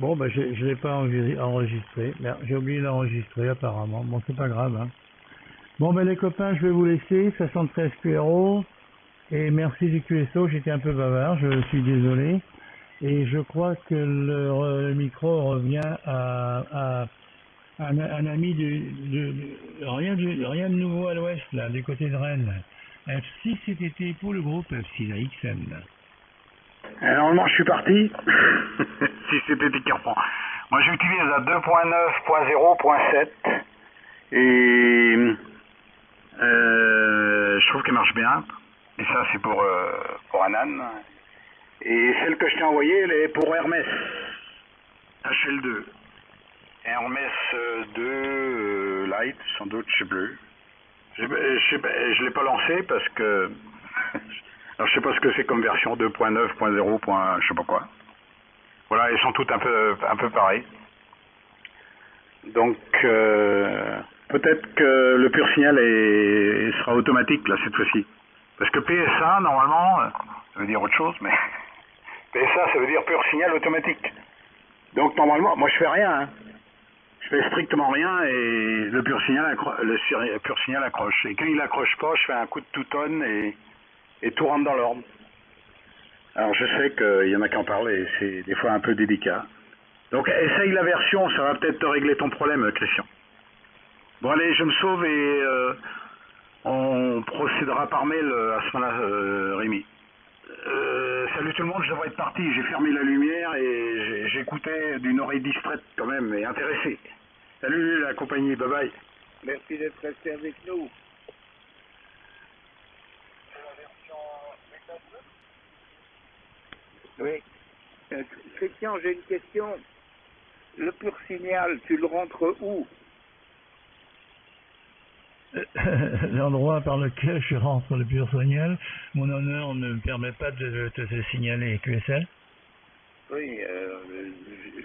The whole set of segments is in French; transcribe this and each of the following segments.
Bon, bah, je l'ai pas enregistré. Merde, j'ai oublié d'enregistrer apparemment. Bon, c'est pas grave, hein. Bon, ben les copains, je vais vous laisser. 73 QRO. Et merci du QSO. J'étais un peu bavard, je suis désolé. Et je crois que le micro revient à un ami rien de nouveau à l'ouest, là, du côté de Rennes. F6 CTT pour le groupe F6 AXN. Normalement, je suis parti. Si c'était qui reprend. Moi, j'utilise la 2.9.0.7 et je trouve qu'elle marche bien. Et ça, c'est pour Anan. Et celle que je t'ai envoyée, elle est pour Hermès HL2. Hermès 2 Light, sans doute, je sais plus. Je l'ai pas lancé parce que alors je sais pas ce que c'est comme version 2.9.0. Je sais pas quoi. Voilà, elles sont toutes un peu pareilles. Donc peut-être que le pur signal sera automatique là cette fois-ci. Parce que PSA normalement, ça veut dire autre chose, mais PSA ça veut dire pur signal automatique. Donc normalement, moi je fais rien. Hein. Je fais strictement rien et le pur signal accroche. Et quand il accroche pas, je fais un coup de two-tone et tout rentre dans l'ordre. Alors je sais qu'il y en a qui en parlent et c'est des fois un peu délicat. Donc essaye la version, ça va peut-être te régler ton problème, Christian. Bon allez, je me sauve et on procédera par mail à ce moment-là, Rémi. Salut tout le monde, je devrais être parti, j'ai fermé la lumière et j'écoutais d'une oreille distraite quand même et intéressée. Salut la compagnie, bye bye. Merci d'être resté avec nous. Oui. Christian, j'ai une question. Le pur signal, tu le rentres où? L'endroit par lequel je rentre le pur signal, mon honneur ne me permet pas de te signaler QSL. Oui,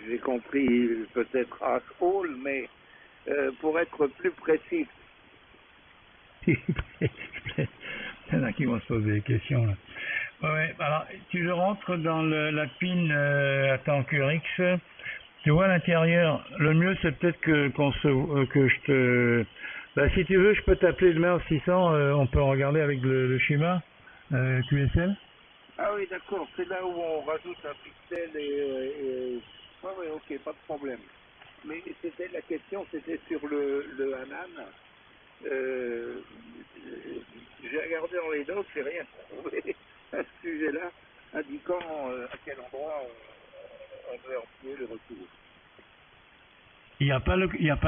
j'ai compris peut-être Hall, mais pour être plus précis. Il y en a qui vont se poser des questions là. Ouais, alors tu le rentres dans la pin attends QRX. Tu vois à l'intérieur, le mieux c'est peut-être que je te... Bah, si tu veux, je peux t'appeler demain au 600, on peut regarder avec le schéma QSL. Ah oui, d'accord, c'est là où on rajoute un pixel et... Ah oui, ok, pas de problème. Mais c'était la question, c'était sur le Hanan. J'ai regardé dans les notes, j'ai rien trouvé à ce sujet-là, indiquant à quel endroit on devait enfiler le retour. Il y a pas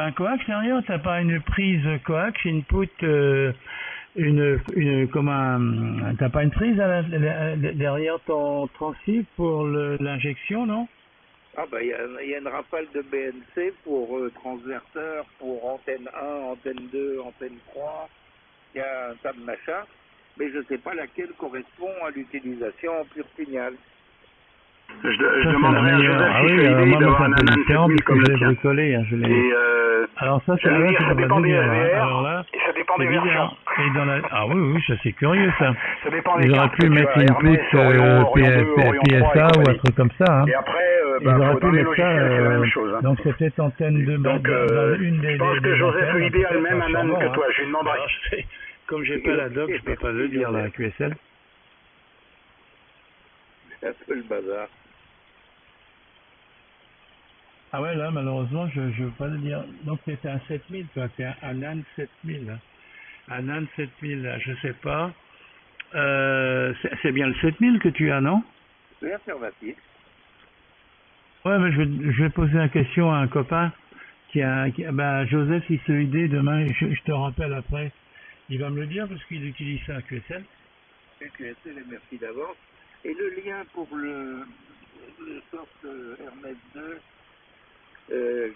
un coax derrière, t'as pas une prise coax, input, t'as pas une prise derrière ton transip pour l'injection, non? Ah ben il y a une rafale de BNC pour transverteur, pour antenne 1, antenne 2, antenne 3, il y a un tas de machins, mais je ne sais pas laquelle correspond à l'utilisation en pur signal. Je demanderai à Joseph ah si oui, c'est l'idée moi d'avoir c'est un un peu Anan différent 7000 parce que comme je le l'ai tien. bricolé, hein, Et alors ça ça veut dire ça dépend des alors RVR là, et ça dépend c'est des versions. bizarre. Et ah oui, ça c'est curieux ça. Ça dépend des Ils auraient cartes pu que tu mettre as, Hermès, l'input Orion 2, Orion 3 et PSA ou un compagnie. truc comme ça, hein. Et après, Ils auraient dans pu les mettre ça, logiciels, c'est la même chose. Hein. donc c'est peut-être antenne de Donc, dans une je pense que Joseph antennes, Olivier a le peut-être, même Anan sûrement, que toi, je lui demanderai. Alors, comme j'ai pas la doc, je peux pas le dire, la QSL. C'est un peu le bazar. Ah ouais, là, malheureusement, je veux pas le dire. Donc, c'est un 7000, toi, c'est un Anan 7000. Hein. Anan 7000, là, je sais pas. C'est bien le 7000 que tu as, non? C'est affirmatif. Ouais, mais je vais poser une question à un copain bah, Joseph, si c'est l'idée, demain, je te rappelle après. Il va me le dire parce qu'il utilise ça à QSL. QSL, merci d'avance. Et le lien pour le soft Hermès 2,